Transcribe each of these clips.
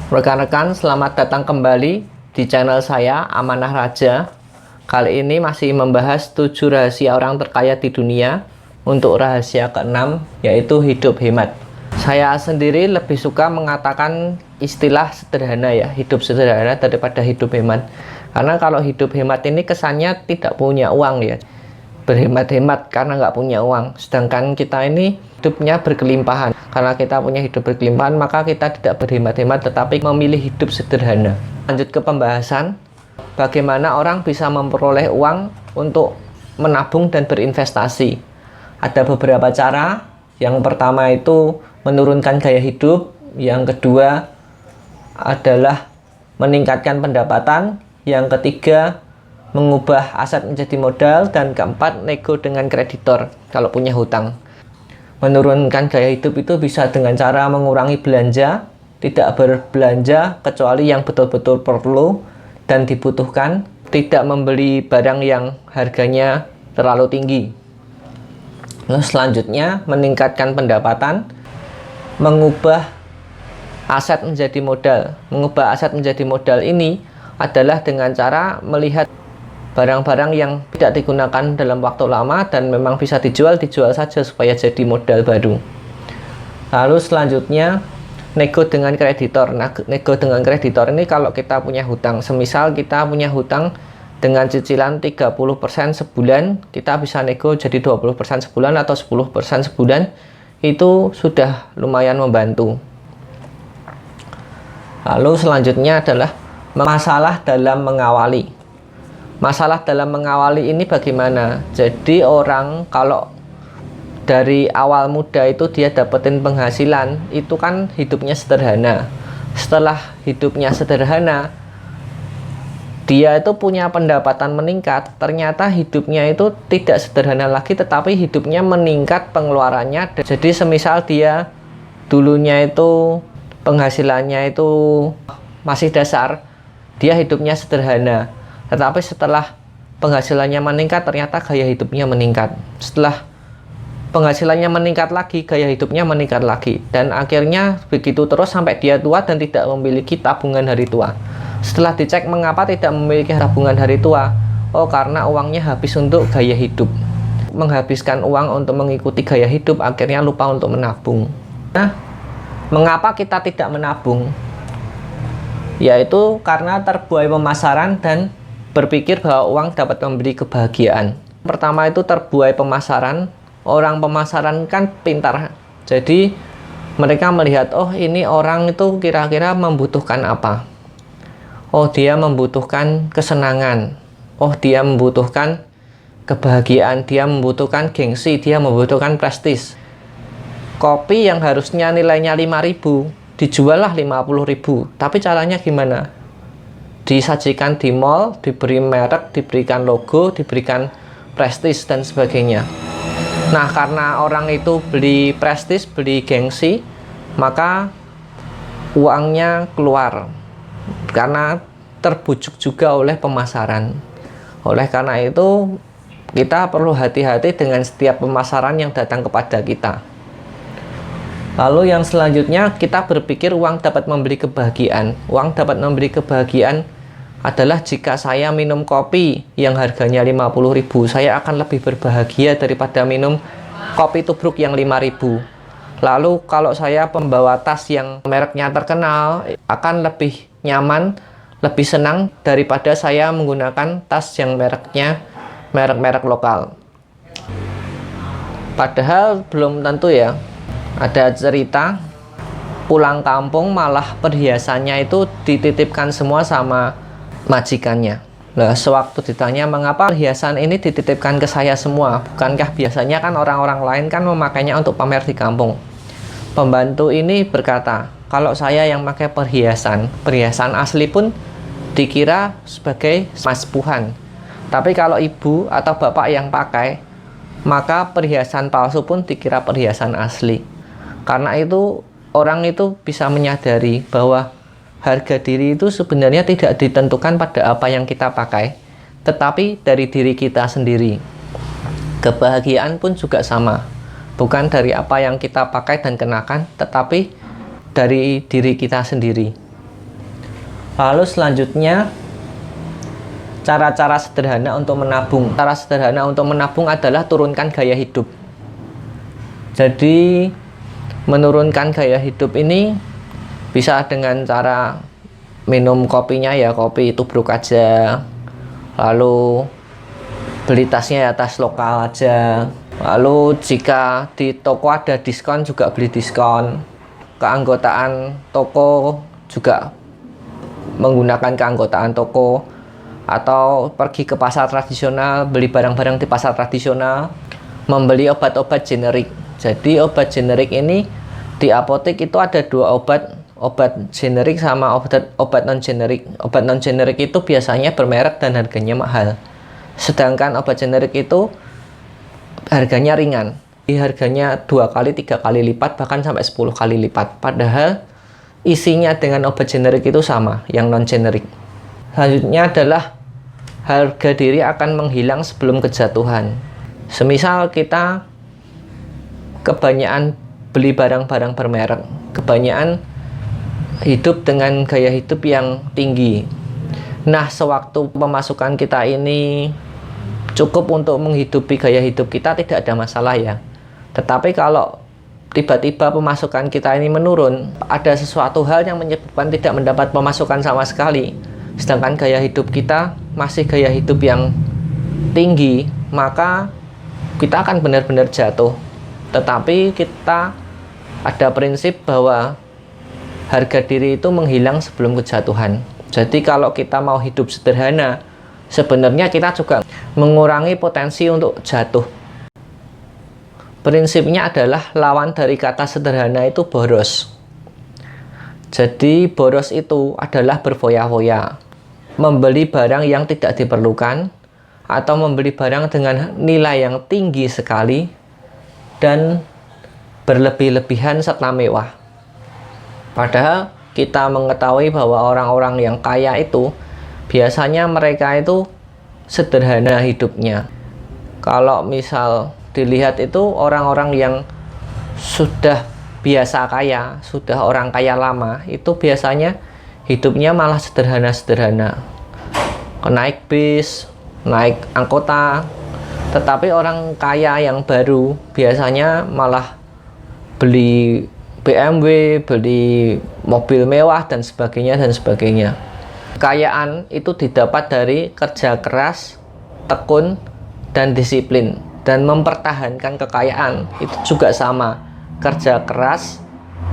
Rekan-rekan, selamat datang kembali di channel saya, Amanah Raja. Kali ini masih membahas 7 rahasia orang terkaya di dunia. Untuk rahasia ke-6, yaitu hidup hemat. Saya sendiri lebih suka mengatakan istilah sederhana ya, hidup sederhana daripada hidup hemat. Karena kalau hidup hemat ini kesannya tidak punya uang ya. Berhemat-hemat karena nggak punya uang. Sedangkan kita ini hidupnya berkelimpahan. Karena kita punya hidup berkelimpahan, maka kita tidak berhemat-hemat tetapi memilih hidup sederhana. Lanjut ke pembahasan, bagaimana orang bisa memperoleh uang untuk menabung dan berinvestasi. Ada beberapa cara. Yang pertama itu menurunkan gaya hidup. Yang kedua adalah meningkatkan pendapatan. Yang ketiga mengubah aset menjadi modal. Dan keempat, nego dengan kreditor kalau punya hutang. Menurunkan gaya hidup itu bisa dengan cara mengurangi belanja, tidak berbelanja kecuali yang betul-betul perlu dan dibutuhkan, tidak membeli barang yang harganya terlalu tinggi. Lalu selanjutnya, meningkatkan pendapatan, mengubah aset menjadi modal. Mengubah aset menjadi modal ini adalah dengan cara melihat barang-barang yang tidak digunakan dalam waktu lama dan memang bisa dijual saja supaya jadi modal baru. Lalu selanjutnya, nego dengan kreditor. Nah, nego dengan kreditor ini kalau kita punya hutang, semisal kita punya hutang dengan cicilan 30% sebulan, kita bisa nego jadi 20% sebulan atau 10% sebulan. Itu sudah lumayan membantu. Lalu selanjutnya adalah masalah dalam mengawali. Masalah dalam mengawali ini bagaimana? Jadi orang kalau dari awal muda itu dia dapetin penghasilan, itu kan hidupnya sederhana. Setelah hidupnya sederhana, dia itu punya pendapatan meningkat, ternyata hidupnya itu tidak sederhana lagi, tetapi hidupnya meningkat pengeluarannya. Jadi semisal dia dulunya itu penghasilannya itu masih dasar, dia hidupnya sederhana. Tetapi setelah penghasilannya meningkat, ternyata gaya hidupnya meningkat. Setelah penghasilannya meningkat lagi, gaya hidupnya meningkat lagi. Dan akhirnya begitu terus sampai dia tua dan tidak memiliki tabungan hari tua. Setelah dicek mengapa tidak memiliki tabungan hari tua, oh karena uangnya habis untuk gaya hidup. Menghabiskan uang untuk mengikuti gaya hidup, akhirnya lupa untuk menabung. Nah, mengapa kita tidak menabung? Yaitu karena terbuai pemasaran dan berpikir bahwa uang dapat memberi kebahagiaan. Pertama itu terbuai pemasaran. Orang pemasaran kan pintar. Jadi mereka melihat, oh ini orang itu kira-kira membutuhkan apa. Oh dia membutuhkan kesenangan. Oh dia membutuhkan kebahagiaan. Dia membutuhkan gengsi. Dia membutuhkan prestis. Kopi yang harusnya nilainya 5.000 dijual lah 50.000. Tapi caranya gimana? Disajikan di mall, diberi merek, diberikan logo, diberikan prestis dan sebagainya. Nah, karena orang itu beli prestis, beli gengsi, maka uangnya keluar. Karena terbujuk juga oleh pemasaran. Oleh karena itu, kita perlu hati-hati dengan setiap pemasaran yang datang kepada kita. Lalu yang selanjutnya, kita berpikir uang dapat memberi kebahagiaan. Uang dapat memberi kebahagiaan adalah jika saya minum kopi yang harganya 50.000, saya akan lebih berbahagia daripada minum kopi tubruk yang 5.000. Lalu kalau saya pembawa tas yang mereknya terkenal, akan lebih nyaman, lebih senang daripada saya menggunakan tas yang mereknya merek-merek lokal. Padahal belum tentu ya. Ada cerita pulang kampung malah perhiasannya itu dititipkan semua sama majikannya. Nah, sewaktu ditanya mengapa perhiasan ini dititipkan ke saya semua, bukankah biasanya kan orang-orang lain kan memakainya untuk pamer di kampung. Pembantu ini berkata, kalau saya yang pakai perhiasan asli pun dikira sebagai maspuhan. Tapi kalau ibu atau bapak yang pakai, maka perhiasan palsu pun dikira perhiasan asli. Karena itu orang itu bisa menyadari bahwa harga diri itu sebenarnya tidak ditentukan pada apa yang kita pakai, tetapi dari diri kita sendiri. Kebahagiaan pun juga sama. Bukan dari apa yang kita pakai dan kenakan, tetapi dari diri kita sendiri. Lalu selanjutnya, cara-cara sederhana untuk menabung. Cara sederhana untuk menabung adalah turunkan gaya hidup. Jadi menurunkan gaya hidup ini bisa dengan cara minum kopinya ya kopi tubruk aja, lalu beli tasnya ya tas lokal aja, lalu jika di toko ada diskon juga beli diskon, keanggotaan toko juga menggunakan keanggotaan toko, atau pergi ke pasar tradisional beli barang-barang di pasar tradisional, membeli obat-obat generik. Jadi obat generik ini di apotek itu ada dua obat generik sama obat non generik. Obat non generik itu biasanya bermerek dan harganya mahal, sedangkan obat generik itu harganya ringan, harganya 2 kali 3 kali lipat, bahkan sampai 10 kali lipat, padahal isinya dengan obat generik itu sama yang non generik. Selanjutnya adalah harga diri akan menghilang sebelum kejatuhan. Semisal kita kebanyakan beli barang-barang bermerek, kebanyakan hidup dengan gaya hidup yang tinggi. Nah, sewaktu pemasukan kita ini cukup untuk menghidupi gaya hidup kita, tidak ada masalah ya. Tetapi kalau tiba-tiba pemasukan kita ini menurun, ada sesuatu hal yang menyebabkan tidak mendapat pemasukan sama sekali, sedangkan gaya hidup kita masih gaya hidup yang tinggi, maka kita akan benar-benar jatuh. Tetapi kita ada prinsip bahwa harga diri itu menghilang sebelum kejatuhan. Jadi kalau kita mau hidup sederhana, sebenarnya kita juga mengurangi potensi untuk jatuh. Prinsipnya adalah lawan dari kata sederhana itu boros. Jadi boros itu adalah berfoya-foya, membeli barang yang tidak diperlukan, atau membeli barang dengan nilai yang tinggi sekali dan berlebih-lebihan serta mewah. Padahal kita mengetahui bahwa orang-orang yang kaya itu biasanya mereka itu sederhana hidupnya. Kalau misal dilihat itu orang-orang yang sudah biasa kaya, sudah orang kaya lama, itu biasanya hidupnya malah sederhana-sederhana. Naik bis, naik angkota. Tetapi orang kaya yang baru biasanya malah beli BMW, beli mobil mewah dan sebagainya dan sebagainya. Kekayaan itu didapat dari kerja keras, tekun, dan disiplin. Dan mempertahankan kekayaan itu juga sama, kerja keras,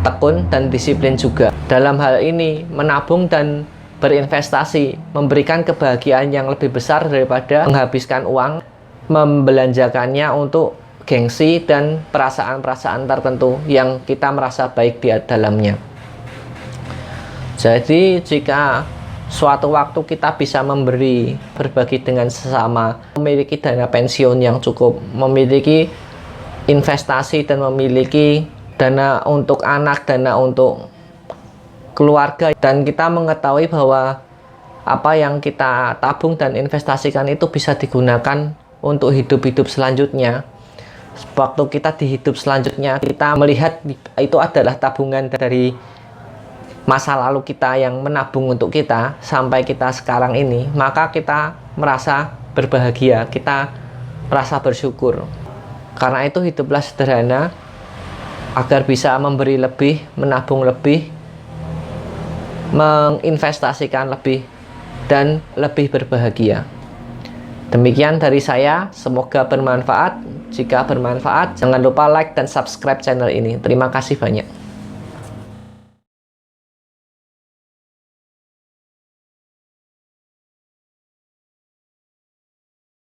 tekun, dan disiplin juga. Dalam hal ini, menabung dan berinvestasi memberikan kebahagiaan yang lebih besar daripada menghabiskan uang, membelanjakannya untuk gengsi dan perasaan-perasaan tertentu yang kita merasa baik di dalamnya. Jadi jika suatu waktu kita bisa berbagi dengan sesama, memiliki dana pensiun yang cukup, memiliki investasi dan memiliki dana untuk anak, dana untuk keluarga, dan kita mengetahui bahwa apa yang kita tabung dan investasikan itu bisa digunakan untuk hidup-hidup selanjutnya. Waktu kita di hidup selanjutnya, kita melihat itu adalah tabungan dari masa lalu kita yang menabung untuk kita sampai kita sekarang ini, maka kita merasa berbahagia, kita merasa bersyukur. Karena itu hiduplah sederhana agar bisa memberi lebih, menabung lebih, menginvestasikan lebih, dan lebih berbahagia. Demikian dari saya, semoga bermanfaat. Jika bermanfaat, jangan lupa like dan subscribe channel ini. Terima kasih banyak.